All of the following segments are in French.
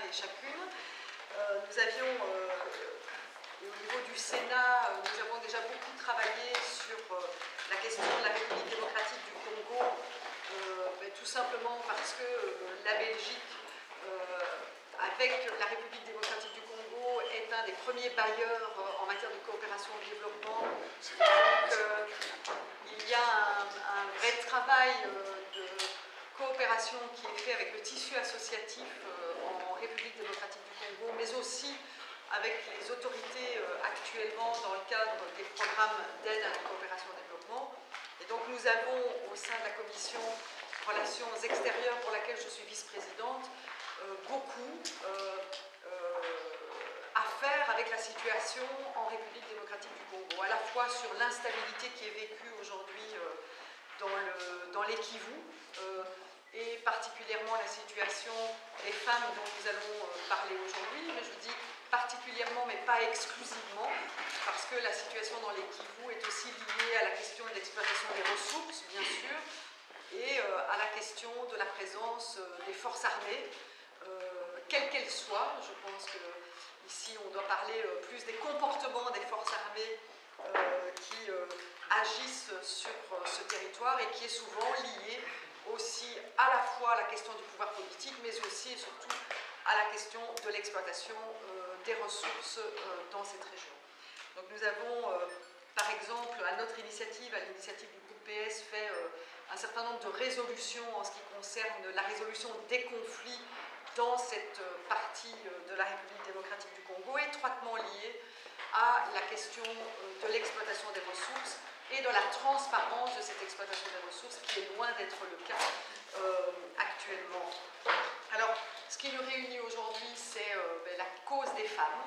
et chacune. Nous avions, au niveau du Sénat, nous avons déjà beaucoup travaillé sur la question de la République démocratique du Congo, tout simplement parce que la Belgique, avec la République démocratique du Congo, est un des premiers bailleurs en matière de coopération au développement. Donc, il y a un vrai travail de coopération qui est fait avec le tissu associatif en République démocratique du Congo, mais aussi avec les autorités actuellement dans le cadre des programmes d'aide à la coopération au développement. Et donc nous avons au sein de la commission Relations extérieures pour laquelle je suis vice-présidente beaucoup à faire avec la situation en République démocratique du Congo, à la fois sur l'instabilité qui est vécue aujourd'hui dans les Kivu, et particulièrement la situation des femmes dont nous allons parler aujourd'hui, mais je dis particulièrement mais pas exclusivement, parce que la situation dans les Kivu est aussi liée à la question de l'exploitation des ressources, bien sûr, et à la question de la présence des forces armées, quelles qu'elles soient. Je pense qu'ici on doit parler plus des comportements des forces armées qui agissent sur ce territoire et qui est souvent lié aussi à la fois à la question du pouvoir politique, mais aussi et surtout à la question de l'exploitation des ressources dans cette région. Donc nous avons, par exemple, à notre initiative, à l'initiative du groupe PS, fait un certain nombre de résolutions en ce qui concerne la résolution des conflits dans cette partie de la République démocratique du Congo, étroitement liée à la question de l'exploitation des ressources et de la transparence de cette exploitation des ressources, qui est loin d'être le cas actuellement. Alors, ce qui nous réunit aujourd'hui, c'est la cause des femmes.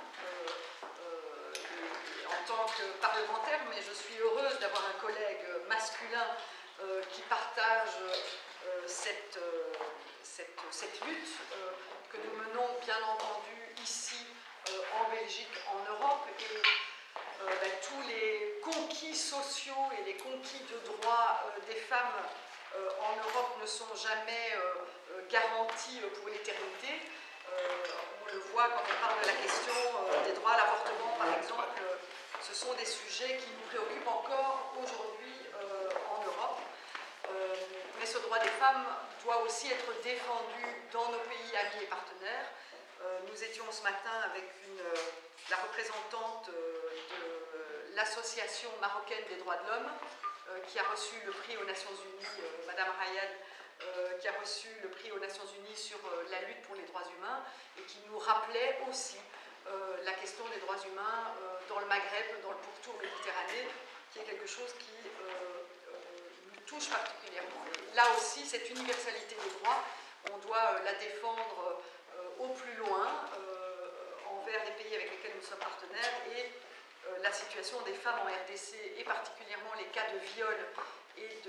En tant que parlementaire, mais je suis heureuse d'avoir un collègue masculin qui partage cette lutte que nous menons, bien entendu, ici en Belgique, en Europe, et tous les conquis sociaux et les conquis de droits des femmes en Europe ne sont jamais garantis pour l'éternité. On le voit quand on parle de la question des droits à l'avortement, par exemple. Ce sont des sujets qui nous préoccupent encore aujourd'hui en Europe. Mais ce droit des femmes doit aussi être défendu dans nos pays amis et partenaires. Nous étions ce matin avec la représentante de l'Association marocaine des droits de l'homme, qui a reçu le prix aux Nations Unies, Madame Rayad, qui a reçu le prix aux Nations Unies sur la lutte pour les droits humains, et qui nous rappelait aussi la question des droits humains dans le Maghreb, dans le pourtour méditerranéen, qui est quelque chose qui nous touche particulièrement. Et là aussi, cette universalité des droits, on doit la défendre au plus loin envers les pays avec lesquels nous sommes partenaires, et la situation des femmes en RDC, et particulièrement les cas de viol et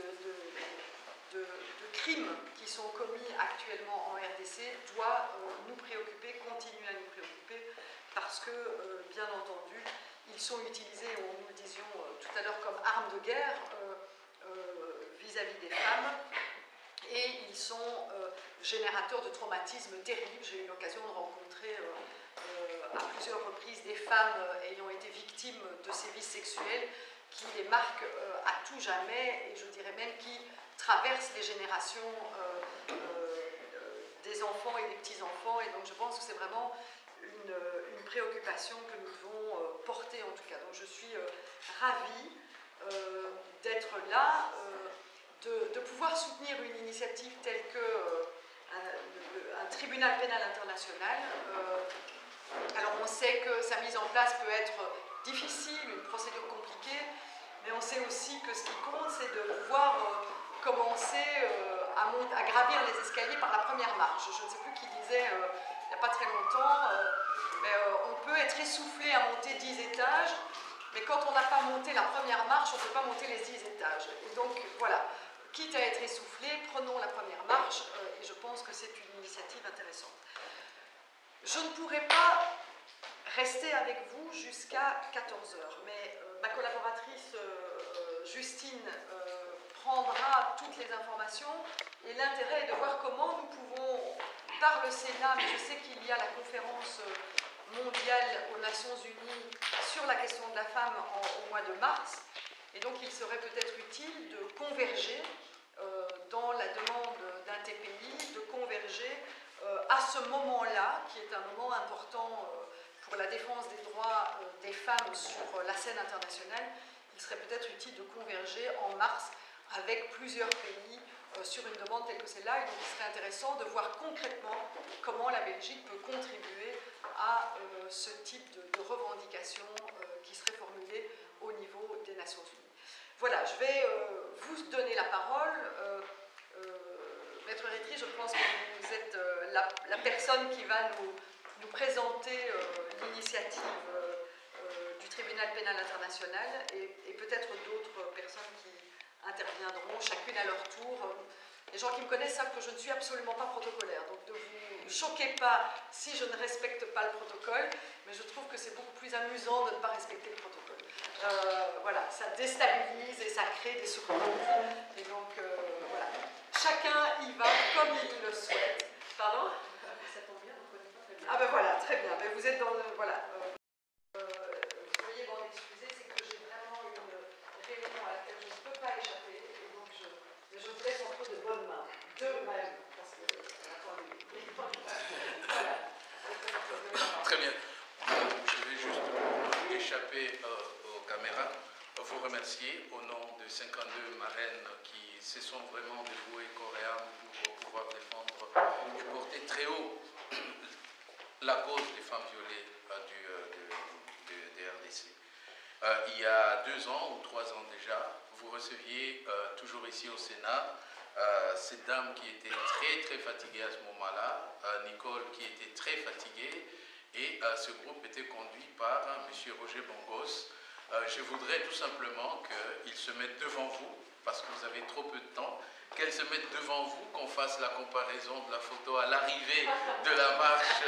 de crimes qui sont commis actuellement en RDC, doit nous préoccuper, continuer à nous préoccuper, parce que, bien entendu, ils sont utilisés, nous le disions tout à l'heure, comme armes de guerre vis-à-vis des femmes, et ils sont générateurs de traumatismes terribles. J'ai eu l'occasion de rencontrer à plusieurs reprises des femmes ayant été victimes de sévices sexuels qui les marquent à tout jamais, et je dirais même qui traversent les générations des enfants et des petits-enfants. Et donc je pense que c'est vraiment une préoccupation que nous devons porter en tout cas. Donc je suis ravie d'être là, de pouvoir soutenir une initiative telle que un tribunal pénal international. Alors on sait que sa mise en place peut être difficile, une procédure compliquée, mais on sait aussi que ce qui compte, c'est de pouvoir commencer à gravir les escaliers par la première marche. Je ne sais plus qui disait il n'y a pas très longtemps, mais on peut être essoufflé à monter 10 étages, mais quand on n'a pas monté la première marche, on ne peut pas monter les 10 étages. Et donc voilà, quitte à être essoufflé, prenons la première marche, et je pense que c'est une initiative intéressante. Je ne pourrai pas rester avec vous jusqu'à 14h, mais ma collaboratrice Justine prendra toutes les informations, et l'intérêt est de voir comment nous pouvons par le Sénat, mais je sais qu'il y a la conférence mondiale aux Nations Unies sur la question de la femme au mois de mars, et donc il serait peut-être utile de converger dans la demande d'un TPI, de converger à ce moment-là, qui est un moment important pour la défense des droits des femmes sur la scène internationale. Il serait peut-être utile de converger en mars avec plusieurs pays sur une demande telle que celle-là, et donc il serait intéressant de voir concrètement comment la Belgique peut contribuer à ce type de revendication qui serait formulée au niveau des Nations Unies. Voilà, je vais vous donner la parole. Maître Rétry, je pense que vous êtes la personne qui va nous présenter l'initiative du Tribunal pénal international, et peut-être d'autres personnes qui interviendront chacune à leur tour. Les gens qui me connaissent savent que je ne suis absolument pas protocolaire, donc ne vous choquez pas si je ne respecte pas le protocole, mais je trouve que c'est beaucoup plus amusant de ne pas respecter le protocole. Voilà, ça déstabilise et ça crée des surprises. Et donc, voilà. Chacun y va comme il le souhaite. Pardon ? Ça tombe bien, on ne connaît pas très bien. Ah ben voilà, très bien. Ben vous êtes dans le... Voilà. Veuillez m'en excuser, c'est que j'ai vraiment une réunion à laquelle je ne peux pas échapper, et donc je vous laisse entre de bonnes mains. Deux mains, parce que... Attendez. Voilà. Très bien. Je vais juste échapper aux caméras, vous remercier au nom de 52 marraines qui se sont vraiment dévouées corps et âme pour pouvoir défendre et porter très haut la cause des femmes violées des RDC. Il y a 2 ans ou 3 ans déjà, vous receviez toujours ici au Sénat cette dame qui était très fatiguée à ce moment-là, Nicole qui était très fatiguée, et ce groupe était conduit par M. Roger Bongos. Je voudrais tout simplement qu'ils se mettent devant vous, parce que vous avez trop peu de temps, qu'elle se mette devant vous, qu'on fasse la comparaison de la photo à l'arrivée de la marche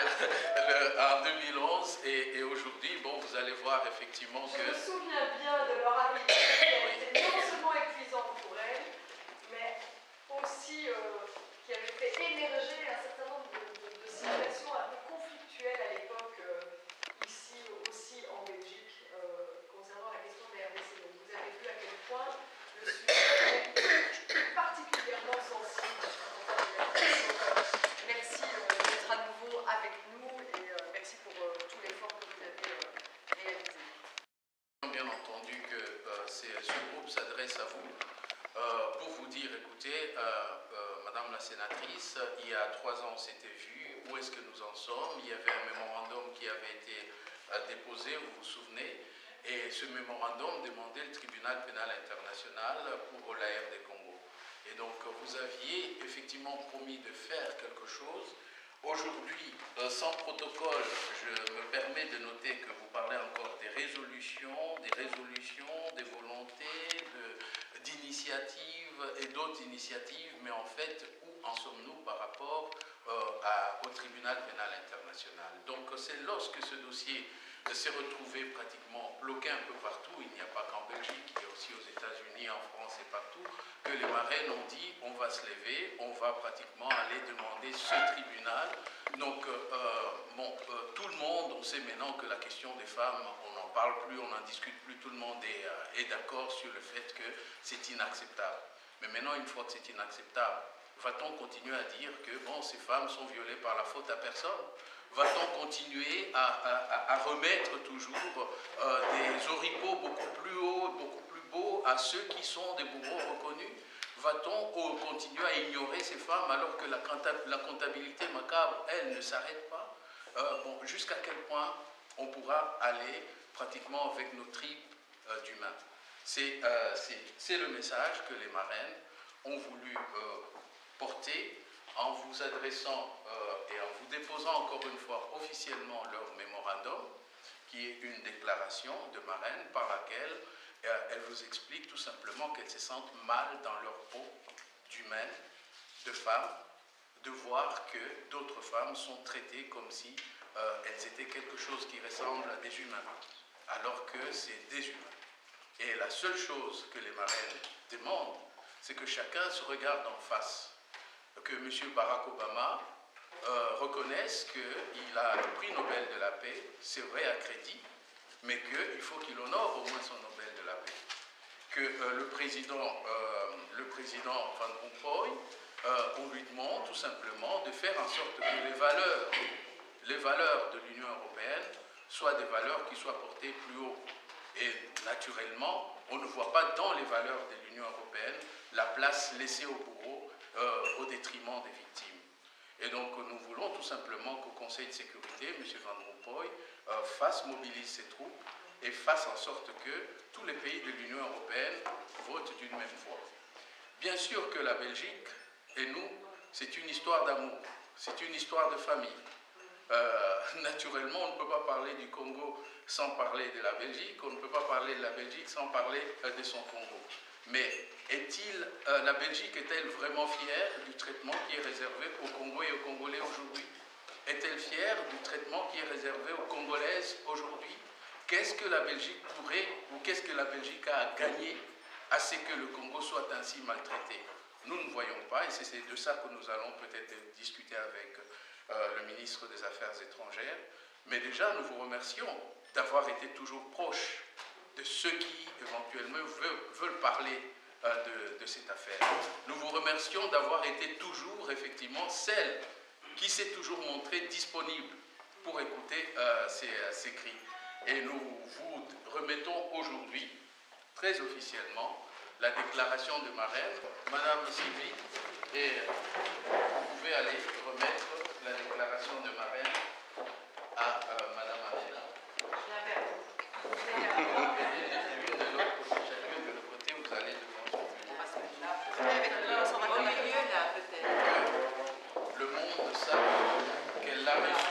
en 2011 et aujourd'hui. Bon, vous allez voir effectivement que... Je me souviens bien de leur arrivée, qui était non seulement épuisante pour elle, mais aussi qui avait fait émerger un certain nombre de situations un peu conflictuelles à l'époque, ici aussi en Belgique, concernant la question des RDC. Donc vous avez vu à quel point le sujet est particulièrement sensible. Merci d'être à nouveau avec nous, et merci pour tout l'effort que vous avez réalisé. Bien entendu que ce groupe s'adresse à vous pour vous dire, écoutez, Madame la sénatrice, il y a 3 ans on s'était vu, où est-ce que nous en sommes? Il y avait un mémorandum qui avait été déposé, vous vous souvenez, et ce mémorandum demandait le tribunal pénal international pour l'AR des Congo. Et donc vous aviez effectivement promis de faire quelque chose. Aujourd'hui, sans protocole, je me permets de noter que vous parlez encore des résolutions, des volontés, d'initiatives et d'autres initiatives, mais en fait, où en sommes-nous par rapport au tribunal pénal international? Donc c'est lorsque ce dossier s'est retrouvé pratiquement bloqué un peu partout, il n'y a pas qu'en Belgique, il y a aussi aux États-Unis, en France et partout, que les marraines ont dit on va se lever, on va pratiquement aller demander ce tribunal. Donc tout le monde, on sait maintenant que la question des femmes, on n'en parle plus, on n'en discute plus, tout le monde est d'accord sur le fait que c'est inacceptable. Mais maintenant, une fois que c'est inacceptable, va-t-on continuer à dire que bon, ces femmes sont violées par la faute à personne? Va-t-on continuer à remettre toujours des oripeaux beaucoup plus hauts, beaucoup plus beaux à ceux qui sont des bourreaux reconnus? Va-t-on continuer à ignorer ces femmes alors que la comptabilité macabre, elle, ne s'arrête pas? Bon, jusqu'à quel point on pourra aller pratiquement avec nos tripes d'humains? C'est le message que les marraines ont voulu porter en vous adressant et en vous déposant encore une fois officiellement leur mémorandum, qui est une déclaration de marraine par laquelle elles vous expliquent tout simplement qu'elles se sentent mal dans leur peau d'humaines, de femmes, de voir que d'autres femmes sont traitées comme si elles étaient quelque chose qui ressemble à des humains, alors que c'est des humains. Et la seule chose que les marraines demandent, c'est que chacun se regarde en face, que M. Barack Obama reconnaisse qu'il a le prix Nobel de la paix, c'est vrai à crédit, mais qu'il faut qu'il honore au moins son Nobel de la paix. Que le président Van Rompuy, on lui demande tout simplement de faire en sorte que les valeurs de l'Union européenne soient des valeurs qui soient portées plus haut. Et naturellement, on ne voit pas dans les valeurs de l'Union européenne la place laissée au bourreau au détriment des victimes. Et donc nous voulons tout simplement qu'au Conseil de sécurité, M. Van Rompuy mobilise ses troupes et fasse en sorte que tous les pays de l'Union européenne votent d'une même voix. Bien sûr que la Belgique et nous, c'est une histoire d'amour, c'est une histoire de famille. Naturellement, on ne peut pas parler du Congo sans parler de la Belgique, on ne peut pas parler de la Belgique sans parler de son Congo. Mais la Belgique est-elle vraiment fière du traitement qui est réservé au Congo et aux Congolais aujourd'hui? Est-elle fière du traitement qui est réservé aux Congolaises aujourd'hui? Qu'est-ce que la Belgique pourrait, ou qu'est-ce que la Belgique a à gagner à ce que le Congo soit ainsi maltraité? Nous ne voyons pas, et c'est de ça que nous allons peut-être discuter avec le ministre des Affaires étrangères. Mais déjà, nous vous remercions d'avoir été toujours proche de ceux qui, éventuellement, veulent parler de cette affaire. Nous vous remercions d'avoir été toujours, effectivement, celle qui s'est toujours montrée disponible pour écouter ces cris. Et nous vous remettons aujourd'hui, très officiellement, la déclaration de marraine. Madame Sylvie, et vous pouvez aller remettre la déclaration de marraine à Madame Arena. L'une de l'autre, chacun de l'autre côté, vous allez devant. Que le monde sache qu'elle l'a reçu.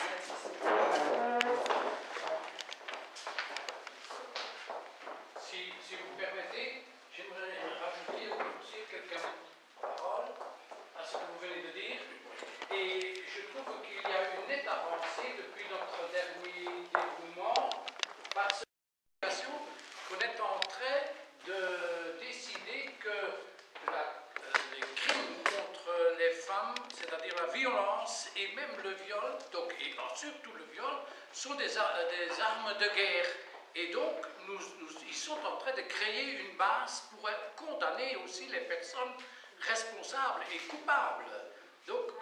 Si vous permettez, j'aimerais rajouter aussi quelques paroles à ce que vous venez de dire. Et je trouve qu'il y a une nette avancée depuis notre dernier déroulement parce qu'on est en train de décider que les crimes contre les femmes, c'est-à-dire la violence et même le viol, donc, et surtout le viol, sont des armes de guerre. Et donc, ils sont en train de créer une base pour condamner aussi les personnes responsables et coupables. Donc,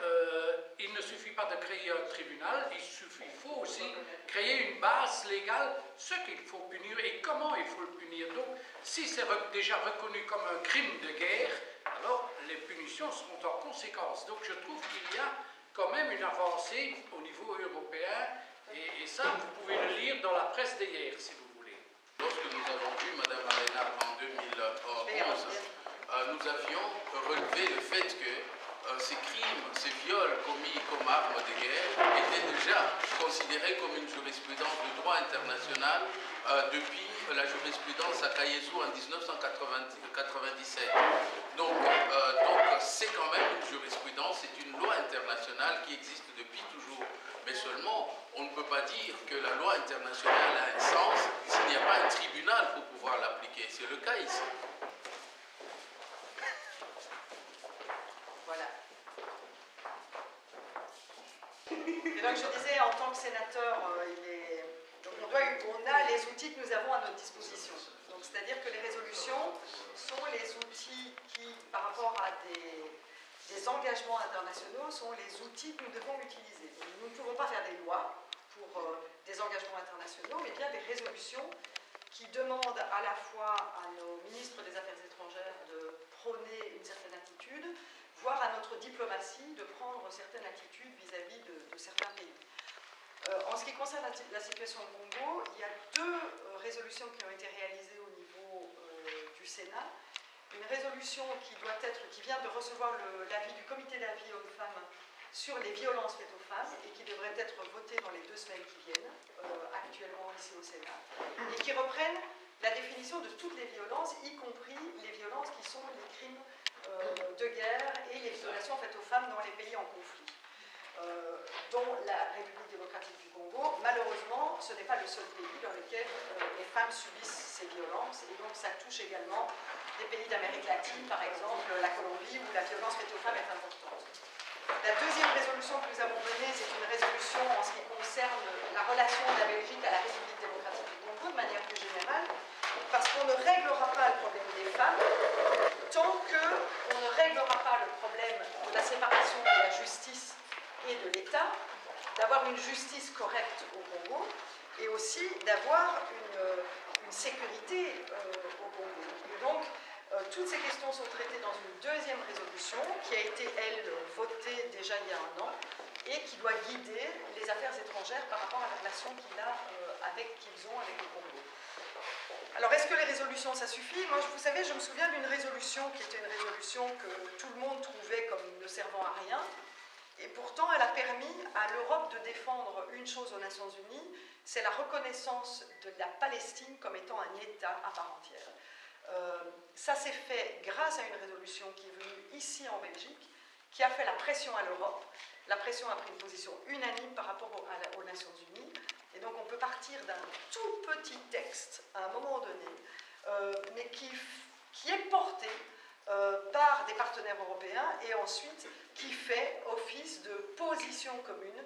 il ne suffit pas de créer un tribunal, il faut aussi créer une base légale, ce qu'il faut punir et comment il faut le punir. Donc, si c'est déjà reconnu comme un crime de guerre, alors les punitions seront en conséquence. Donc, je trouve qu'il y a quand même une avancée au niveau européen, et ça, vous pouvez le lire dans la presse d'hier, si vous voulez. Lorsque nous avons vu Mme Arena en 2011, nous avions relevé le fait que ces crimes, ces viols commis comme armes de guerre étaient déjà considérés comme une jurisprudence de droit international depuis la jurisprudence à Kayesu en 1997. Donc c'est quand même une jurisprudence, c'est une loi internationale qui existe depuis toujours. Mais seulement, on ne peut pas dire que la loi internationale a un sens s'il n'y a pas un tribunal pour pouvoir l'appliquer. C'est le cas ici. Voilà. Et donc je disais, en tant que sénateur, on a les outils que nous avons à notre disposition. Donc c'est-à-dire que les résolutions sont les outils qui, par rapport à des engagements internationaux, sont les outils que nous devons utiliser. Nous ne pouvons pas faire des lois pour des engagements internationaux, mais bien des résolutions qui demandent à la fois à nos ministres des Affaires étrangères de prôner une certaine attitude, voire à notre diplomatie de prendre certaines attitudes vis-à-vis de certains pays. En ce qui concerne la situation au Congo, il y a deux résolutions qui ont été réalisées au niveau du Sénat. Une résolution qui vient de recevoir l'avis du comité d'avis hommes-femmes sur les violences faites aux femmes et qui devrait être votée dans les 2 semaines qui viennent, actuellement ici au Sénat, et qui reprennent la définition de toutes les violences, y compris les violences qui sont les crimes de guerre et les violations faites aux femmes dans les pays en conflit, dont la République démocratique du Congo. Malheureusement, ce n'est pas le seul pays dans lequel les femmes subissent ces violences, et donc ça touche également des pays d'Amérique latine, par exemple la Colombie, où la violence faite aux femmes est importante. La deuxième résolution que nous avons menée séparation de la justice et de l'État, d'avoir une justice correcte au Congo et aussi d'avoir une sécurité au Congo. Et donc, toutes ces questions sont traitées dans une deuxième résolution qui a été, elle, votée déjà il y a un an et qui doit guider les affaires étrangères par rapport à la relation qu'ils ont avec le Congo. Alors, est-ce que les résolutions, ça suffit? Moi, vous savez, je me souviens d'une résolution qui était une résolution que tout le monde trouvait comme ne servant à rien. Et pourtant, elle a permis à l'Europe de défendre une chose aux Nations Unies, c'est la reconnaissance de la Palestine comme étant un État à part entière. Ça s'est fait grâce à une résolution qui est venue ici en Belgique, qui a fait la pression à l'Europe. La pression a pris une position unanime par rapport aux Nations Unies. Et donc on peut partir d'un tout petit texte à un moment donné, mais qui est porté par des partenaires européens et ensuite qui fait office de position commune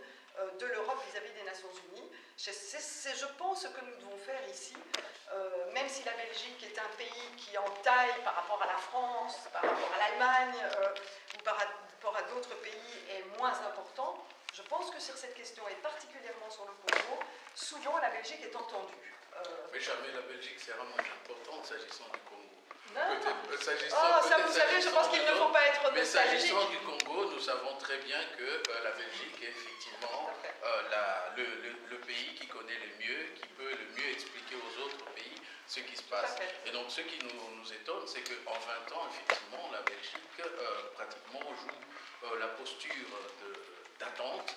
de l'Europe vis-à-vis des Nations Unies. C'est, je pense, ce que nous devons faire ici, même si la Belgique est un pays qui en taille par rapport à la France, par rapport à l'Allemagne ou par rapport à d'autres pays est moins important. Je pense que sur cette question, et particulièrement sur le Congo, souvent la Belgique est entendue. Mais jamais la Belgique sera moins importante s'agissant du Congo. Ça, vous savez, je pense qu'il ne faut pas être nostalgique. Mais s'agissant du Congo, nous savons très bien que la Belgique est effectivement le pays qui connaît le mieux, qui peut le mieux expliquer aux autres pays ce qui se passe. Et donc, ce qui nous étonne, c'est qu'en 20 ans, effectivement, la Belgique pratiquement joue la posture d'attente,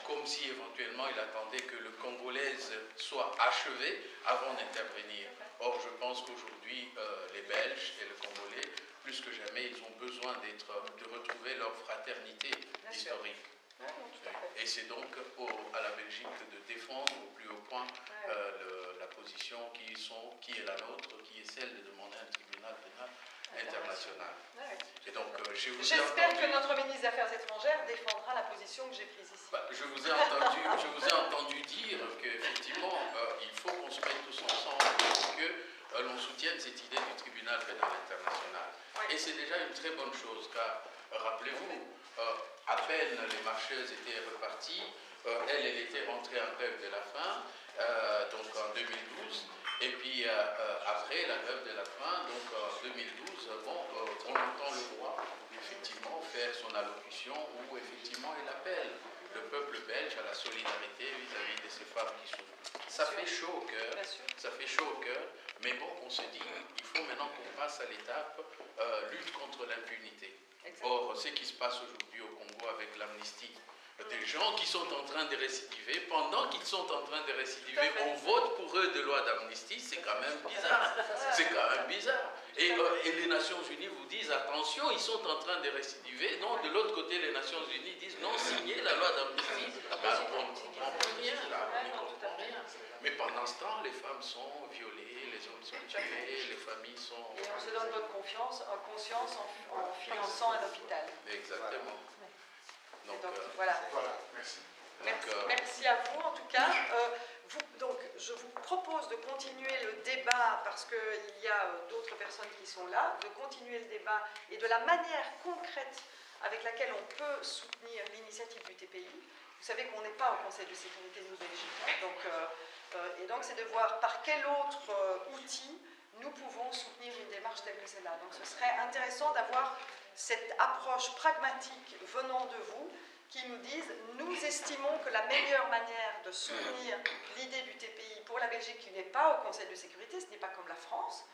comme si éventuellement il attendait que le Congolaise soit achevé avant d'intervenir. Or, je pense qu'aujourd'hui, les Belges et le Congolais, plus que jamais, ils ont besoin de retrouver leur fraternité historique. Et c'est donc à la Belgique de défendre au plus haut point la position qui est la nôtre, qui est celle de demander un tribunal pénal international. Et donc, j'espère que notre ministre des Affaires étrangères défendra la position que j'ai prise ici. Je vous ai entendu dire qu'effectivement, il faut qu'on se mette tous ensemble pour que l'on soutienne cette idée du tribunal pénal international. Et c'est déjà une très bonne chose, car rappelez-vous, à peine les marcheuses étaient reparties, elle était rentrée en grève de la faim, donc en 2012, et puis après la grève de la faim, donc en 2012, on entend le roi effectivement faire son allocution où effectivement il appelle le peuple belge à la solidarité vis-à-vis de ces femmes qui souffrent. Ça fait chaud au cœur, mais bon, on se dit, il faut maintenant qu'on passe à l'étape lutte contre l'impunité. Or, ce qui se passe aujourd'hui au Congo avec l'amnistie, des gens qui sont en train de récidiver, pendant qu'ils sont en train de récidiver, on vote pour eux de loi d'amnistie, c'est quand même bizarre. C'est quand même bizarre. Et les Nations Unies vous disent, attention, ils sont en train de récidiver. Non, de l'autre côté, les Nations Unies disent, non, signez la loi d'amnistie. On ne comprend rien, là, on ne comprend rien. Mais pendant ce temps, les femmes sont violées, les hommes sont tués, les familles sont... Et on se donne bonne conscience en finançant un hôpital. Exactement. Donc, voilà. Merci. Merci à vous en tout cas. Donc, je vous propose de continuer le débat parce qu'il y a d'autres personnes qui sont là, de continuer le débat et de la manière concrète avec laquelle on peut soutenir l'initiative du TPI. Vous savez qu'on n'est pas au Conseil de sécurité de Belgique, et donc c'est de voir par quel autre outil nous pouvons soutenir une démarche telle que celle-là. Donc ce serait intéressant d'avoir cette approche pragmatique venant de vous, qui nous disent, nous estimons que la meilleure manière de soutenir l'idée du TPI pour la Belgique qui n'est pas au Conseil de sécurité, ce n'est pas comme la France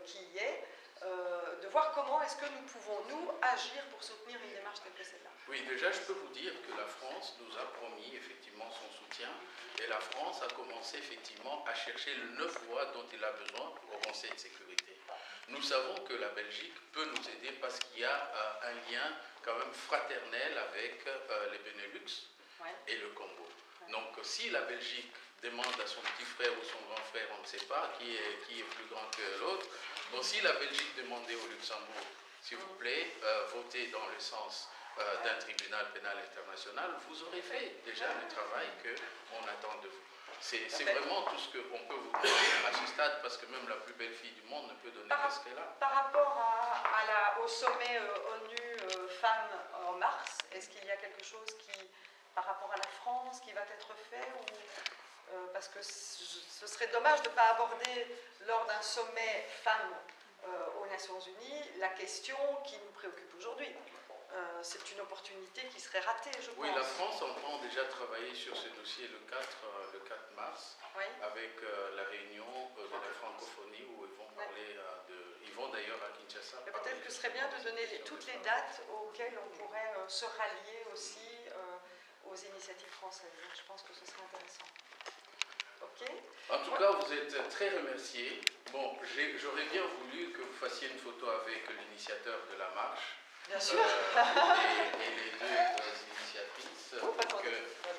qui y est, de voir comment est-ce que nous pouvons, nous, agir pour soutenir une démarche telle que celle-là. Oui, déjà, je peux vous dire que la France nous a promis effectivement son soutien et la France a commencé effectivement à chercher le 9 voix dont il a besoin au Conseil de sécurité. Nous savons que la Belgique peut nous aider parce qu'il y a un lien quand même fraternel avec les Benelux et le Congo. Donc si la Belgique demande à son petit frère ou son grand frère, on ne sait pas qui est plus grand que l'autre, donc si la Belgique demandait au Luxembourg, s'il vous plaît, votez dans le sens d'un tribunal pénal international, vous aurez fait déjà le travail qu'on attend de vous. C'est vraiment tout ce qu'on peut vous demander à ce stade, parce que même la plus belle fille du monde ne peut donner que ce qu'elle a. Par rapport au sommet ONU femmes en mars. Est-ce qu'il y a quelque chose qui, par rapport à la France, qui va être fait parce que ce serait dommage de ne pas aborder lors d'un sommet femmes aux Nations Unies la question qui nous préoccupe aujourd'hui. C'est une opportunité qui serait ratée, je pense. Oui, la France entend déjà travailler sur ce dossier le 4 mars, oui, avec la réunion de la francophonie où ils vont parler ils vont d'ailleurs à Kinshasa. Peut-être que ce serait bien de donner toutes les dates auxquelles on pourrait se rallier aussi aux initiatives françaises. Je pense que ce serait intéressant. Ok. En tout cas, vous êtes très remerciés. Bon, j'aurais bien voulu que vous fassiez une photo avec l'initiateur de la marche. Bien sûr. Et les deux initiatrices, pour que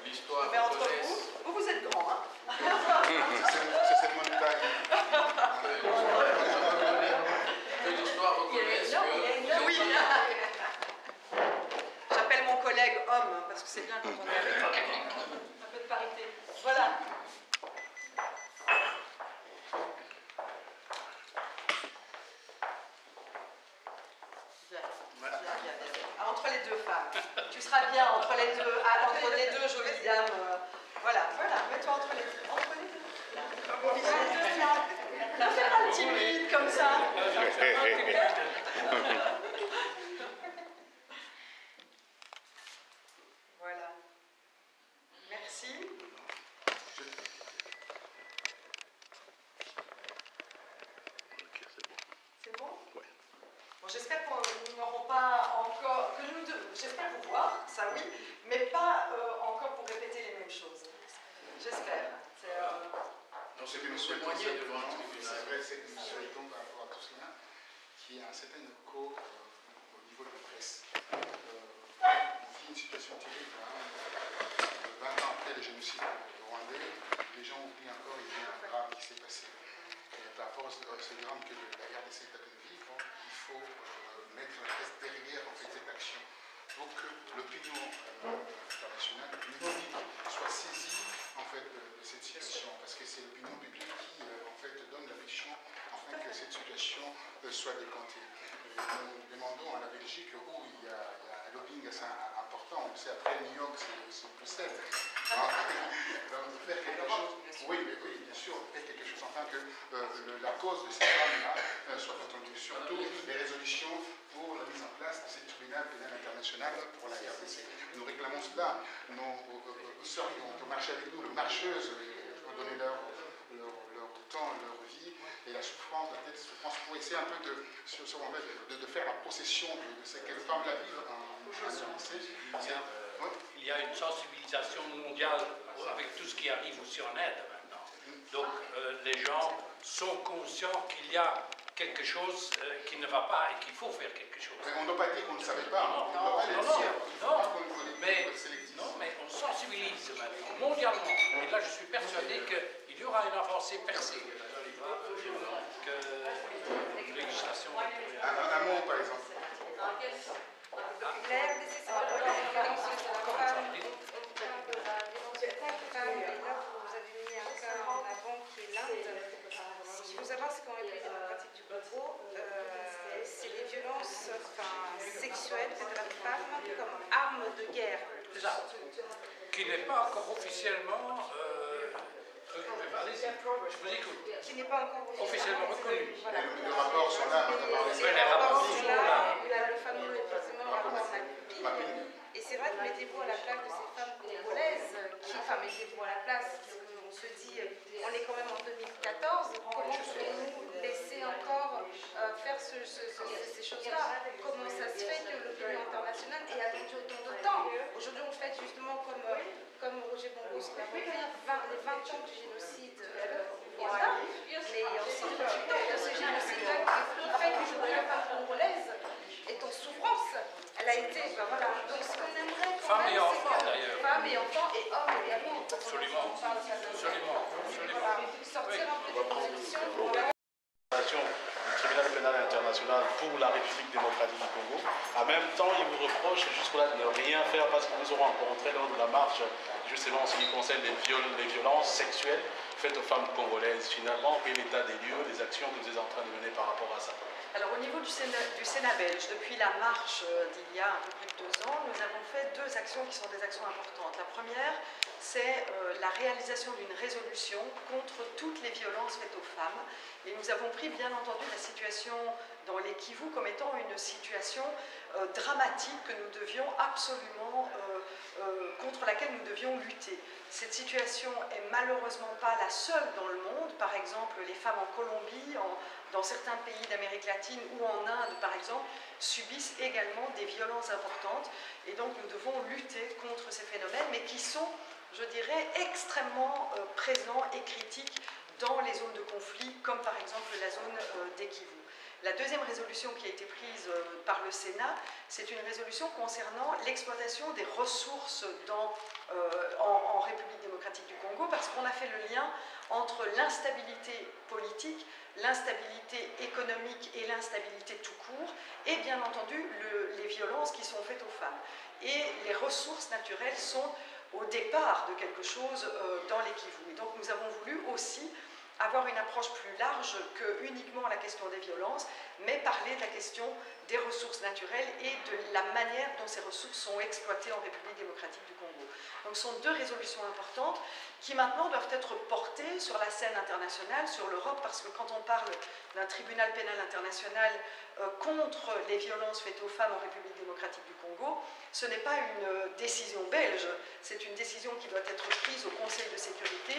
l'histoire reconnaisse. Vous êtes grand, hein. C'est mon taille. Que l'histoire reconnaisse que... Oui. J'appelle mon collègue homme, parce que c'est bien quand on est avec un peu de parité. Voilà. Entre les deux femmes. Tu seras bien entre les deux jolies dames. Voilà, mets-toi entre les deux. Ne fais pas le timide comme ça. Voilà. Merci. C'est bon? Oui. Bon, j'espère que nous n'aurons pas encore... J'espère vous voir, ça oui, mais pas encore pour répéter les mêmes choses. J'espère. Donc c'est que nous souhaitons c'est vrai, c'est que nous souhaitons par rapport à tout cela qu'il y ait un certain écho au niveau de la presse. On vit une situation terrible. 20 ans après le génocide rwandais, les gens oublient encore il y a un drame qui s'est passé. Et par rapport à ce drame que la RDC est à peine vivre, il faut mettre la presse derrière en fait, cette action pour que l'opinion internationale, l'opinion publique soit saisie en fait, de cette situation. Parce que c'est l'opinion publique qui en fait, donne la vision afin que cette situation soit décantée. Nous demandons à la Belgique où il y a un lobbying assez important, on le sait après New York, c'est Bruxelles. Donc de faire quelque chose, oui, bien sûr, faire quelque chose afin que la cause de ces femmes-là soit entendue. Surtout les résolutions pour la mise en place de cette tribunal pénal international pour la RDC. Nous réclamons cela. Nos sœurs qui ont marché avec nous, les marcheuses, ont donné leur temps, leur vie et la souffrance, la tête de souffrance pour essayer un peu de faire la possession de ce que les femmes la vivent en RDC. Il y a une sensibilisation mondiale avec tout ce qui arrive aussi en aide maintenant. Donc les gens sont conscients qu'il y a quelque chose qui ne va pas et qu'il faut faire quelque chose. Mais on ne doit pas dire qu'on ne savait pas. Mais on sensibilise maintenant, mondialement. Et là, je suis persuadé qu'il y aura une avancée percée. Que législation. Un mot, par exemple. La RDC, c'est pas pour la violence sur la femme. Et là, vous avez mis un cas en avant qui est l'Inde. Ce qu'il faut savoir, c'est qu'en République démocratique du Congo, c'est les violences sexuelles faites à la femme comme arme de guerre. Qui n'est pas encore officiellement... je vous écoute. Qui n'est pas encore officiellement reconnu. Voilà. Les rapports sont là. Les rapports sont là. Le fameux rapport Mapping. Et c'est vrai que mettez-vous à la place de ces femmes congolaises, mettez-vous à la place, on se dit, on est quand même en 2014, comment pouvons-nous laisser encore faire ces choses-là? Comment ça se fait que l'opinion internationale ait attendu autant de temps? Aujourd'hui, on fait justement comme Roger Bongo se permet, les 20 ans du génocide rwandais, mais il y a aussi le de ce génocide qui fait qu'aujourd'hui la femme congolaise est en souffrance. Elle a été, voilà. Donc ce qu'on aimerait quand Femmes même, et enfants d'ailleurs. Femmes et enfants et hommes également. Absolument. Sortir un peu des contradictions. Du tribunal pénal international pour la République démocratique du Congo. En même temps, ils vous reprochent jusque-là de ne rien faire parce qu'ils nous auront rencontrés lors de la marche, justement en ce qui concerne les violences sexuelles faites aux femmes congolaises. Finalement, quel est l'état des lieux, les actions que vous êtes en train de mener par rapport à ça? Alors au niveau du Sénat belge, depuis la marche d'il y a un peu plus de 2 ans, nous avons fait 2 actions qui sont des actions importantes. La première, c'est la réalisation d'une résolution contre toutes les violences faites aux femmes. Et nous avons pris bien entendu la situation dans les Kivu comme étant une situation dramatique que nous devions absolument, contre laquelle nous devions lutter. Cette situation est malheureusement pas la seule dans le monde. Par exemple, les femmes en Colombie, dans certains pays d'Amérique latine ou en Inde, par exemple, subissent également des violences importantes. Et donc nous devons lutter contre ces phénomènes, mais qui sont, je dirais, extrêmement présents et critiques dans les zones de conflit, comme par exemple la zone des Kivu. La deuxième résolution qui a été prise par le Sénat, c'est une résolution concernant l'exploitation des ressources en République démocratique du Congo, parce qu'on a fait le lien entre l'instabilité politique, l'instabilité économique et l'instabilité tout court, et bien entendu les violences qui sont faites aux femmes. Et les ressources naturelles sont au départ de quelque chose dans les Kivu. Et donc nous avons voulu aussi avoir une approche plus large que uniquement la question des violences, mais parler de la question des ressources naturelles et de la manière dont ces ressources sont exploitées en République démocratique du Congo. Donc ce sont 2 résolutions importantes qui maintenant doivent être portées sur la scène internationale, sur l'Europe, parce que quand on parle d'un tribunal pénal international contre les violences faites aux femmes en République démocratique du Congo, ce n'est pas une décision belge, c'est une décision qui doit être prise au Conseil de sécurité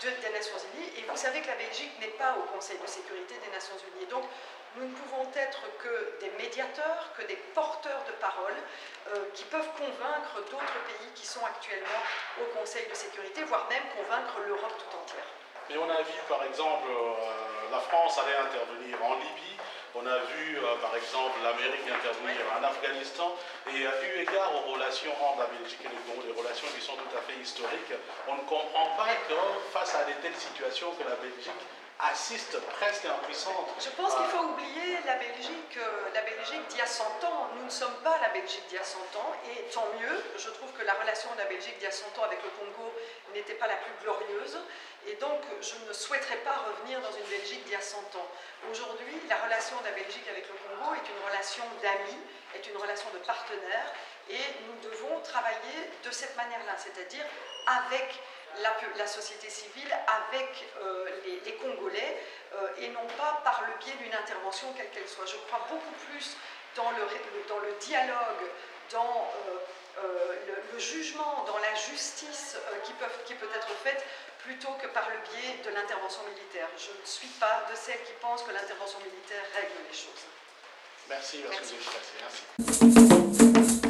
des Nations Unies, et vous savez que la Belgique n'est pas au Conseil de sécurité des Nations Unies. Donc nous ne pouvons être que des médiateurs, que des porteurs de parole qui peuvent convaincre d'autres pays qui sont actuellement au Conseil de sécurité, voire même convaincre l'Europe tout entière. Mais on a vu par exemple la France allait intervenir en Libye, on a vu par exemple l'Amérique intervenir en Afghanistan, et eu égard aux relations entre la Belgique et le Congo, des relations qui sont tout à fait historiques, on ne comprend pas que face à de telles situations que la Belgique assiste presque impuissante. Je pense qu'il faut oublier la Belgique d'il y a 100 ans. Nous ne sommes pas la Belgique d'il y a 100 ans, et tant mieux. Je trouve que la relation de la Belgique d'il y a 100 ans avec le Congo n'était pas la plus glorieuse, et donc je ne souhaiterais pas revenir dans une Belgique d'il y a 100 ans. Aujourd'hui, la relation de la Belgique avec le Congo est une relation d'amis, est une relation de partenaires, et nous devons travailler de cette manière-là, c'est-à-dire avec la société civile, avec les Congolais, et non pas par le biais d'une intervention quelle qu'elle soit. Je crois beaucoup plus dans le dialogue, dans le jugement, dans la justice qui peut être faite, plutôt que par le biais de l'intervention militaire. Je ne suis pas de celles qui pensent que l'intervention militaire règle les choses. Merci, Merci. Merci.